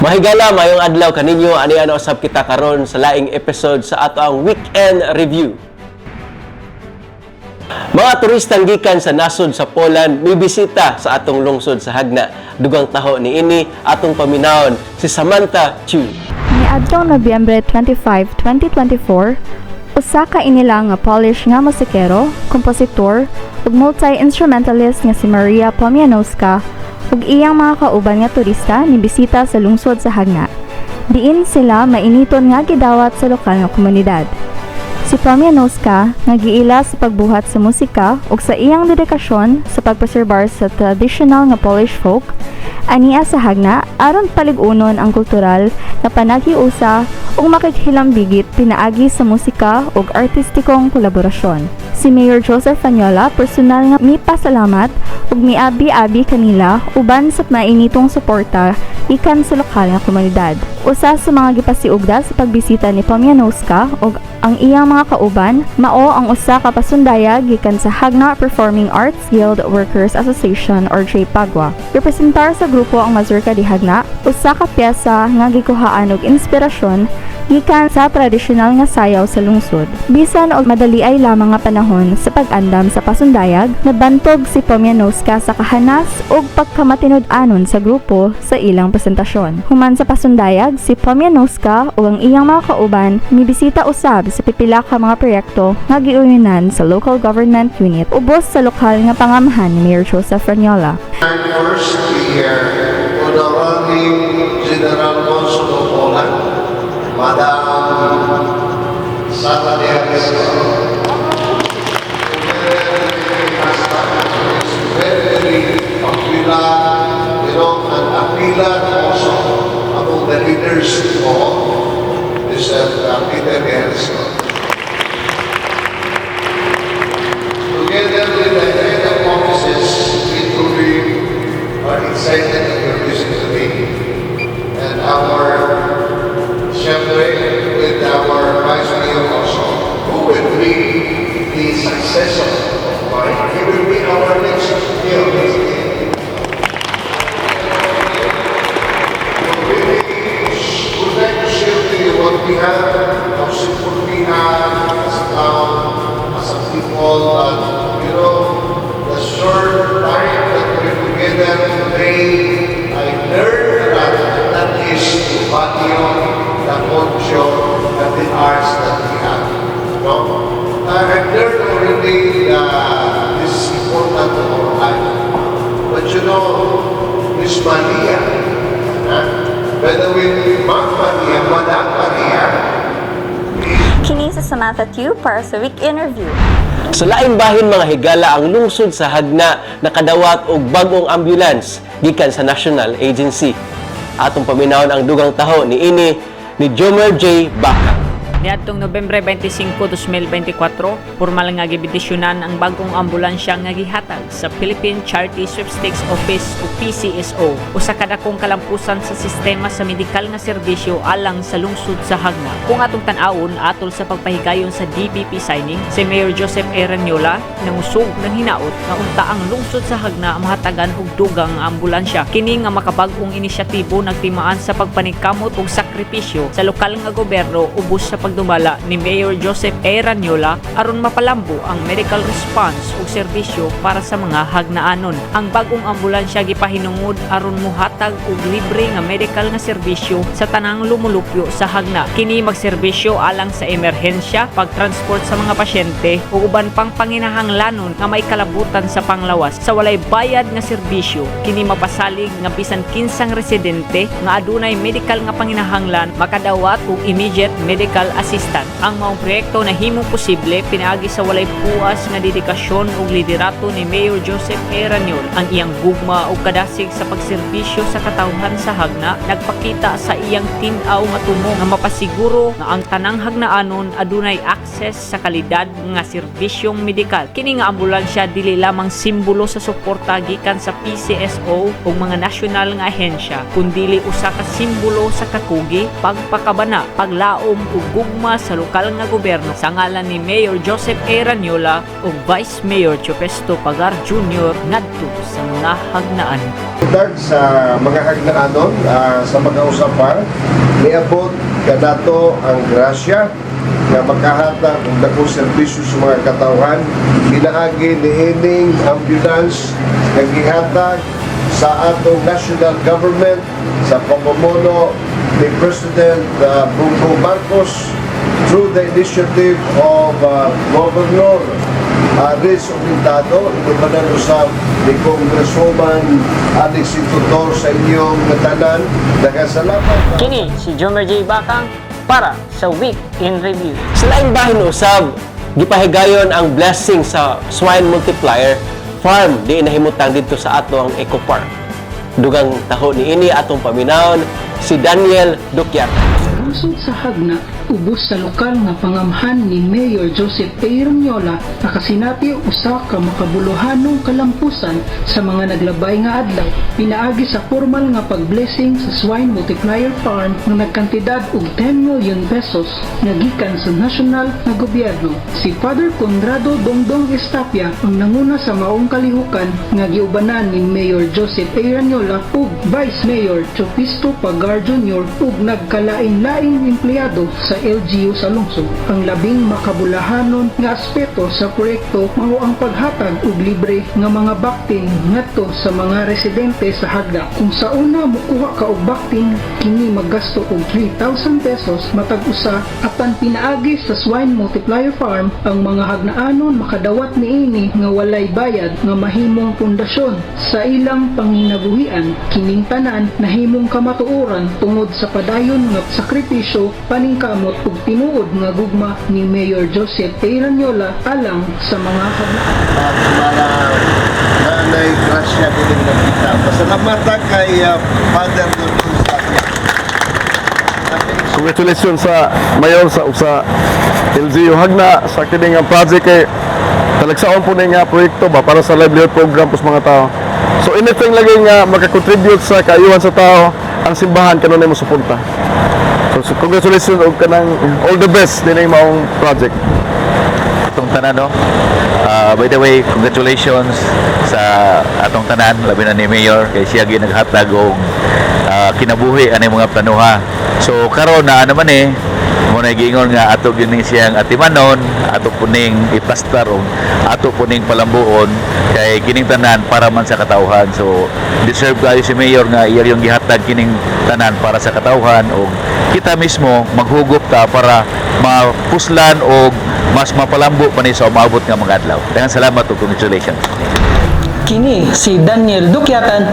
Mahigala mayong adlaw kaninyo ani ano usab kita karon sa laing episode sa ato ang weekend review. Mga turistang gikan sa nasod sa Poland may bisita sa atong lungsod sa Hagna. Dugang taho ni ini atong paminawon si Samantha Chu. Niadtong Nobyembre 25, 2024, usa ka inila nga Polish nga musikero, kompositor ug multi-instrumentalist nga si Maria Pomianowska ug iyang mga kauban nga turista ni bisita sa lungsod sa Hagna. Diin sila mainiton nga gidawat sa lokal nga komunidad. Si Pomianowska nga giila sa pagbuhat sa musika ug sa iyang dedikasyon sa pagpreserbar sa traditional nga Polish folk ania sa Hagna aron palig-unon ang kultural nga panaghiusa ug makikhilambigit pinaagi sa musika ug artistikong kolaborasyon. Si Mayor Joseph Ranyola personal nga mipasalamat ug miabi-abi kanila uban sa mainitong suporta ikan sa lokal nga komunidad. Usa sa mga gipasiugda sa pagbisita ni Pomianowska ug ang iyang mga kauban mao ang usa ka pasundayag gikan sa Hagna Performing Arts Guild Workers Association or JPAGWA. Representar sa grupo ang Mazurka di Hagna, usa ka piyesa nga gikuhaan og inspirasyon gikan sa tradisyonal nga sayaw sa lungsod. Bisan og madali ay lamang nga panahon sa pag-andam sa pasundayag, nabantog si Pomianowska sa kahanas ug pagkamatinud-anon sa grupo sa ilang presentasyon. Human sa pasundayag, si Pomianowska ug ang iyang mga kauban mibisita usab sa pipila ka mga proyekto nga giuyunan sa local government unit ubos sa lokal nga pangamahan ni Mayor Joseph Ranyola. First year to the running General Consul of Poland, Madam Sara Diaz-Esco. Very popular, and popular also among the leaders of Peter Diaz-Esco. Together with the head of offices, we truly are excited that you're listening to me. And siyempre, with our Vice Mayor also, who will be the successor of mine. He will be our next mayor next year. Would like to share with you what we have, how simple we have as a town, as a people, and the short time that we're together today, I learned that is to value the culture and the arts that we have. I learned already that this is important to our life. But Miss Maria, by the way, Madam Maria, Kini sa Samantha Chu para sa weekend review. Sa laing bahin mga higala ang lungsod sa Hagna nakadawat og bagong ambulance gikan sa National Agency. Atong paminawon ang dugang taho ni Jomer J. Baca. Niadtong Nobyembre 25, 2024, formal nga gibidisyonan ang bagong ambulansya nga gihatag sa Philippine Charity Sweepstakes Office o PCSO, usa ka dakong kalampusan sa sistema sa medikal nga serbisyo alang sa lungsod sa Hagna. Kung atong tan-awon atol sa pagpahigayon sa DBP signing, si Mayor Joseph A. Ranyola nangusog ng hinaot nga unta ang lungsod sa Hagna mahatagan og dugang ambulansya. Kini nga makabag-ong inisyatibo nagtimaan sa pagpanikamot og sakripisyo sa lokal nga gobyerno ubos sa dumala ni Mayor Joseph A. Ranyola aron mapalambo ang medical response ug serbisyo para sa mga Hagnaanon. Ang bagong ambulansya gipahinungod aron muhatag og libre nga medical nga serbisyo sa tanang lumulupyo sa Hagna. Kini magserbisyo alang sa emerhensya, pagtransport sa mga pasyente ug uban pang panginahanglanon nga may kalabutan sa panglawas sa walay bayad nga serbisyo. Kini mapasalig nga bisan kinsang residente nga adunay medical nga panginahanglan makadawat og immediate medical assistant. Ang maong proyekto na himong posible pinaagi sa walay puas nga dedikasyon ug liderato ni Mayor Joseph A. Ranyola. Ang iyang gugma ug kadasig sa pagserbisyo sa katawhan sa Hagna nagpakita sa iyang tin-aw nga tumo nga mapasiguro nga ang tanang Hagnaanon adunay access sa kalidad nga serbisyong medikal. Kini nga ambulansya dili lamang simbolo sa suporta gikan sa PCSO ug mga nasyonal nga ahensya, kundi usa ka simbolo sa kakugi, pagpakabana, paglaom ug gugma sa lokal nga gobyerno sa ngalan ni Mayor Joseph A. Ranyola ug Vice Mayor Chopesto Pagar Jr. ngadto sa mga hagnaan. Dag sa mga hagnaanon sa mga usapan, niabot kanato ang grasya nga makahatag og dakong serbisyo sa mga katawhan, pinaagi niining ambulance nga gihatag sa atong national government sa pamumuno ni President Bongbong Marcos through the initiative of Governor Riz Pintado, inumanan usab ni Congresswoman Alex Tutor sa inyong tanan. Nagasalamat. Kini si Jomer J. Bakang para sa Week in Review. Sa laing bahin usab, gipahigayon ang blessing sa swine multiplier farm di nahimutang dito sa ato ang Eco Park. Dugang taho ni ini atong paminawon si Daniel Dukyat. Lungsod sa Hagna, ubos sa lokal nga pangamhan ni Mayor Joseph A. Ranyola nakasinati usa ka makabuluhanong kalampusan sa mga naglabay nga adlaw. Pinaagi sa formal nga pagblessing sa swine multiplier farm nga nagkantidad og 10 million pesos nga gikan sa nasyonal nga gobyerno. Si Father Conrado Dongdong Estapia ang nanguna sa maong kalihukan nga giubanan ni Mayor Joseph A. Ranyola ug Vice Mayor Chopisto Pagar Jr. ug nagkalain-laing empleyado sa LGU sa lungsod. Ang labing makabulahanon nga aspeto sa proyekto mao ang paghatag og libre nga mga bakting ngadto sa mga residente sa Hagna. Kung sa una mokuha ka og bakting, kini maggasto og 3,000 pesos matag usa, apan pinaagi sa swine multiplier farm ang mga hagnaanon makadawat niini nga walay bayad nga mahimong pundasyon sa ilang panginabuhian. Kining tanan nahimong kamatuoran tungod sa padayon nga sakripisyo, paningkamot ug tinuod nga gugma ni Mayor Joseph A. Ranyola alang sa mga hagnaan. Para nanay grasya din nakita. Pasalamat kay Father Dr. Sapia. Congratulations sa mayor sa LGU Hagna sa kining nga project kay talagsaon po nga proyekto ba para sa livelihood program po sa mga tao. So anything lagi nga makakontribute sa kaayuhan sa tao, ang simbahan kanunay mo suporta. So congratulations og kanang all the best din ang maong project. Atong tanan, no? By the way, congratulations sa atong tanan, labi na ni Mayor kay siya ginaghatag og kinabuhi ani mga planuha. So karon na naman mo na giingon nga ato gyud siyang atimanon, ato puning iplastar og ato puning palambuon kay kining tanan para man sa katawhan. So deserve kayo si Mayor nga iya yung gihatag kining tanan para sa katawhan og kita mismo maghugop ta para mapuslan og mas mapalambo pa ni sa umabot nga mga adlaw. Daghang salamat ug congratulations. Kini si Daniel Dukyatan.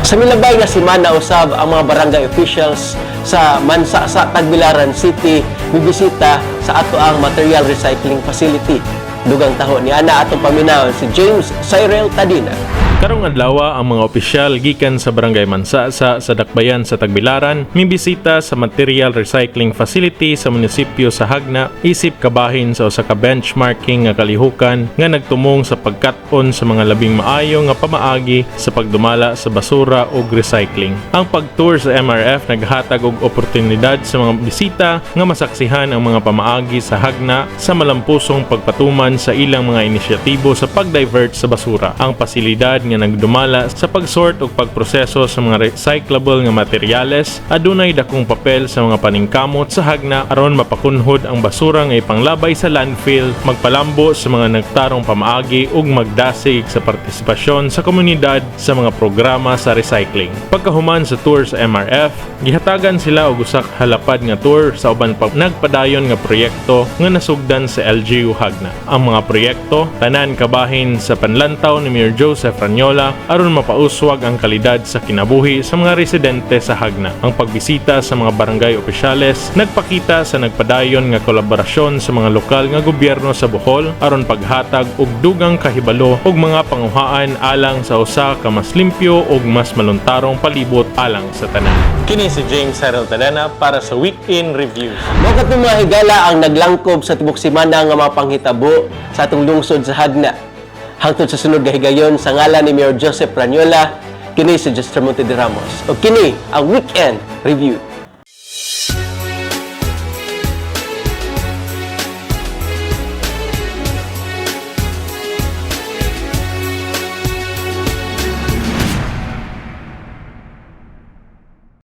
Sa milabay nga semana usab ang mga barangay officials sa Mansa sa Tagbilaran City bibisita sa ato ang material recycling facility. Dugang taho ni ana atong paminawon si James Cyril Tadina. Karong adlaw ang mga opisyal gikan sa Barangay Mansasa sa Dakbayan sa Tagbilaran mibisita sa material recycling facility sa munisipyo sa Hagna isip kabahin sa usa ka benchmarking nga kalihukan nga nagtumong sa pagkat-on sa mga labing maayo nga pamaagi sa pagdumala sa basura ug recycling. Ang pagtour sa MRF naghatag og oportunidad sa mga bisita nga masaksihan ang mga pamaagi sa Hagna sa malampusong pagpatuman sa ilang mga inisyatibo sa pag-divert sa basura. Ang pasilidad nga nagdumala sa pagsort ug pagproseso sa mga recyclable nga materyales adunay dakong papel sa mga paningkamot sa Hagna aron mapakunhod ang basura nga ipanglabay sa landfill, magpalambo sa mga nagtarong pamaagi ug magdasig sa partisipasyon sa komunidad sa mga programa sa recycling. Pagkahuman sa tour sa MRF, gihatagan sila og usa ka halapad nga tour sa uban pa nagpadayon nga proyekto nga nasugdan sa LGU Hagna. Ang mga proyekto tanan kabahin sa panlantaw ni Mayor Joseph Ranyola aron mapauswag ang kalidad sa kinabuhi sa mga residente sa Hagna. Ang pagbisita sa mga barangay opisyales nagpakita sa nagpadayon nga kolaborasyon sa mga lokal nga gobyerno sa Bohol aron paghatag og dugang kahibalo ug mga panguhaan alang sa usa ka mas limpyo ug mas maluntarong palibot alang sa tanan. Kini si James Cyril Tadena para sa Week in Review. Mga mga higala ang naglangkob sa tibok semana nga mga panghitabo sa atong lungsod sa Hagna. Hangtod sa sunod nga higayon sa ngalan ni Mayor Joseph Ranyola, kini si Jester Monte de Ramos. O kini ang Weekend Review.